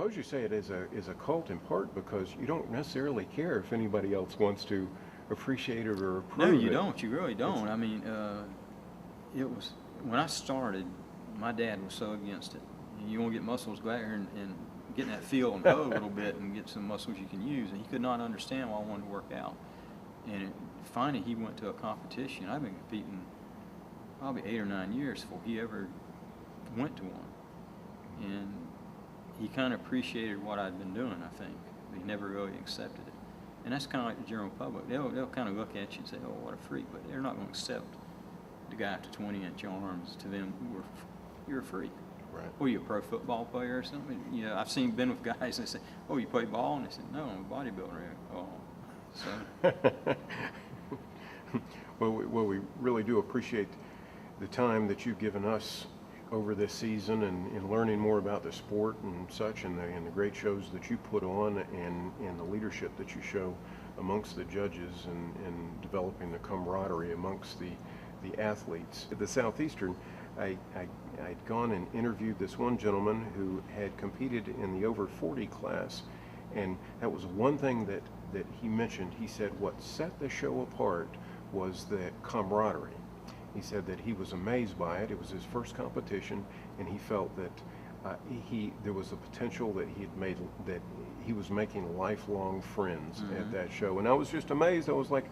suppose you say it is a cult in part because you don't necessarily care if anybody else wants to appreciate it or approve No, it. you don't. You really don't. I mean, it was when I started. My dad was so against it. You want to get muscles, go out here and get in that field and hoe a little bit and get some muscles you can use. And he could not understand why I wanted to work out. And finally, he went to a competition. I've been competing probably 8 or 9 years before he ever went to one. And he kind of appreciated what I'd been doing, I think. But he never really accepted it. And that's kind of like the general public. They'll kind of look at you and say, oh, what a freak. But they're not going to accept the guy with the 20-inch arms. To them, you're a freak. Right. Or you're a pro football player or something. You know, I've been with guys that say, oh, you play ball? And they said, no, I'm a bodybuilder. Oh, so. Well, we really do appreciate the time that you've given us over this season and learning more about the sport and such, and the great shows that you put on, and the leadership that you show amongst the judges, and developing the camaraderie amongst the athletes. At the Southeastern, I'd gone and interviewed this one gentleman who had competed in the over 40 class, and that was one thing that he mentioned. He said what set the show apart was the camaraderie. He said that he was amazed by it. It was his first competition, and he felt that there was a potential that he was making lifelong friends at that show. And I was just amazed. I was like,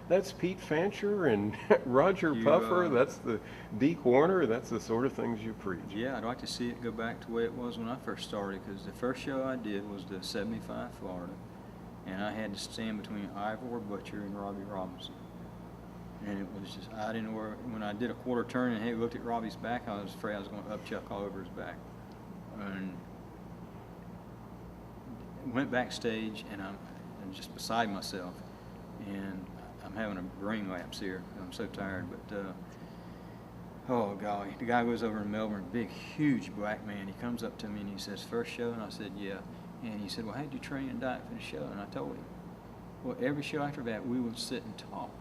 that's Pete Fancher and Roger Puffer. That's the Deke Warner. That's the sort of things you preach. Yeah, I'd like to see it go back to the way it was when I first started, because the first show I did was the 75 Florida, and I had to stand between Ivor Butcher and Robbie Robinson. And it was just, I didn't know where, when I did a quarter turn and he looked at Robbie's back, I was afraid I was going to upchuck all over his back. And went backstage, and I'm just beside myself, and I'm having a brain lapse here. I'm so tired, but oh golly, the guy goes over in Melbourne, big, huge black man. He comes up to me and he says, "First show?" And I said, "Yeah." And he said, "Well, how did you train and diet for the show?" And I told him. Well, every show after that, we would sit and talk.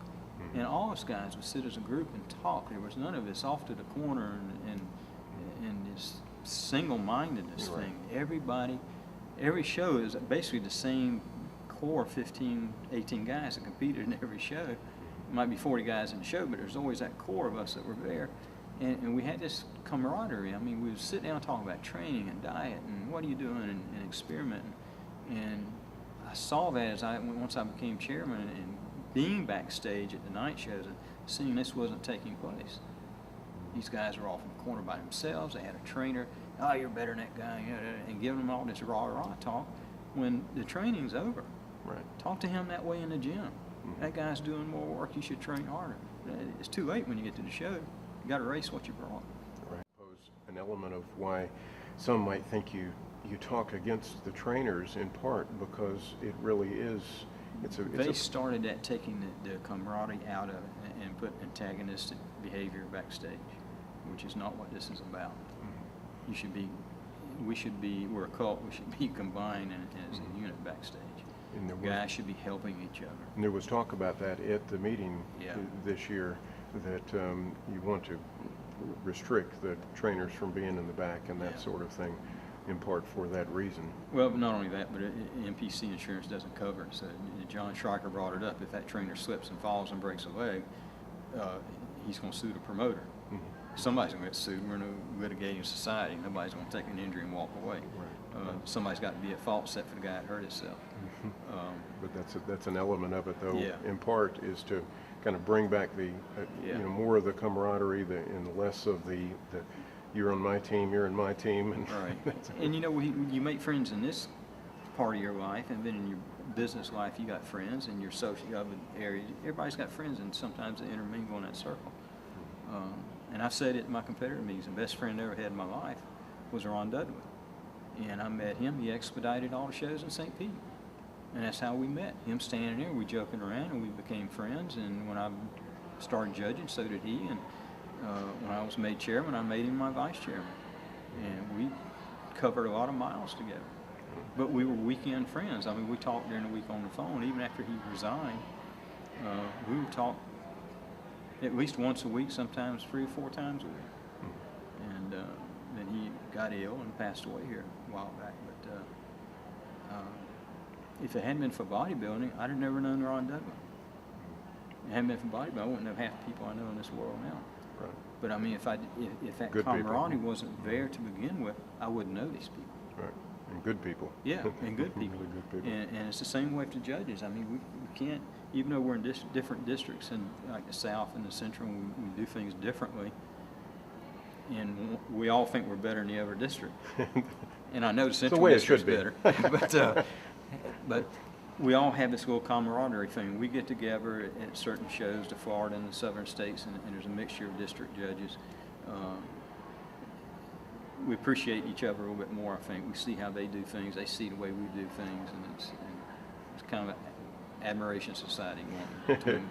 And all us guys would sit as a group and talk. There was none of this off to the corner and this single-mindedness thing. Everybody, every show is basically the same core 15, 18 guys that competed in every show. It might be 40 guys in the show, but there's always that core of us that were there. And we had this camaraderie. I mean, we would sit down and talk about training and diet and what are you doing and experimenting. And I saw that once I became chairman and being backstage at the night shows and seeing this wasn't taking place. These guys were off in the corner by themselves. They had a trainer. "Oh, you're better than that guy," and giving them all this rah-rah talk when the training's over. Right. Talk to him that way in the gym. That guy's doing more work. You should train harder. It's too late when you get to the show. You got to race what you brought. Right. Suppose an element of why some might think you talk against the trainers in part because it really is. They started at taking the camaraderie out of it and put antagonistic behavior backstage, which is not what this is about. We're a cult, we should be combined as a unit backstage. And guys should be helping each other. And there was talk about that at the meeting this year, that you want to restrict the trainers from being in the back and that sort of thing, in part for that reason. Well, not only that, but MPC insurance doesn't cover it. So John Schreiker brought it up. If that trainer slips and falls and breaks a leg, he's going to sue the promoter. Somebody's going to get sued. We're in a litigating society. Nobody's going to take an injury and walk away. Somebody's got to be at fault except for the guy that hurt himself. But that's an element of it, though. In part, is to kind of bring back the more of the camaraderie and less of the you're on my team, you're in my team. And and you make friends in this part of your life, and then in your business life you got friends, in your social area everybody's got friends, and sometimes they intermingle in that circle. And I've said it in my competitor meetings, the best friend I ever had in my life was Ron Dudley. And I met him, he expedited all the shows in St. Pete. And that's how we met. Him standing there, we joking around, and we became friends. And when I started judging, so did he. And when I was made chairman, I made him my vice chairman. And we covered a lot of miles together. But we were weekend friends. I mean, we talked during the week on the phone. Even after he resigned, we would talk at least once a week, sometimes 3 or 4 times a week. And then he got ill and passed away here a while back. If it hadn't been for bodybuilding, I'd have never known Ron Dudley. If it hadn't been for bodybuilding, I wouldn't have half the people I know in this world now. Right. But I mean, if that Good camaraderie people. wasn't there to begin with, I wouldn't know these people. Right. And good people. Yeah, and good people. Really good people. And it's the same way with the judges. I mean, we can't, even though we're in different districts in like the South and the Central, we do things differently. And we all think we're better than the other district. And I know the Central District's better. But we all have this little camaraderie thing. We get together at certain shows, the Florida and the Southern states, and there's a mixture of district judges. We appreciate each other a little bit more, I think. We see how they do things. They see the way we do things, and it's kind of an admiration society going between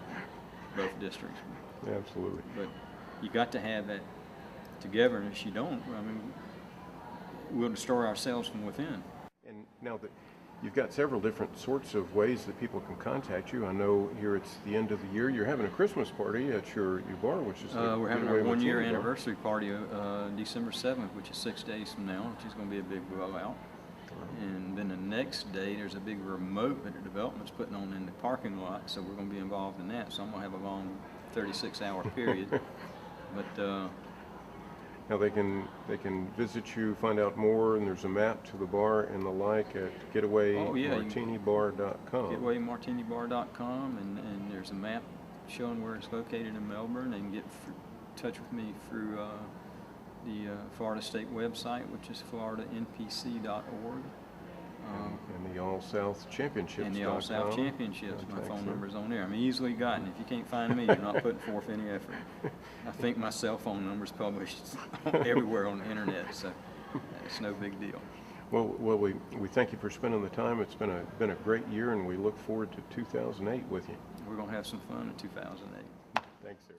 both districts. Absolutely. But you got to have that togetherness. You don't, I mean, we'll destroy ourselves from within. And now that you've got several different sorts of ways that people can contact you, I know here it's the end of the year. You're having a Christmas party at your bar, which is we're having our 1-year anniversary party December 7th, which is 6 days from now, which is going to be a big blowout. And then the next day, there's a big remote that the development's putting on in the parking lot, so we're going to be involved in that. So I'm going to have a long 36-hour period. But now they can visit you, find out more, and there's a map to the bar and the like at getawaymartinibar.com. Getawaymartinibar.com, and there's a map showing where it's located in Melbourne. They can get in touch with me through the Florida State website, which is floриданpc.org. And the All-South Championships. And the All-South Championships. My phone number's on there. I mean, easily gotten. If you can't find me, you're not putting forth any effort. I think my cell phone number's published everywhere on the internet, so it's no big deal. Well, we thank you for spending the time. It's been a great year, and we look forward to 2008 with you. We're going to have some fun in 2008. Thanks, sir.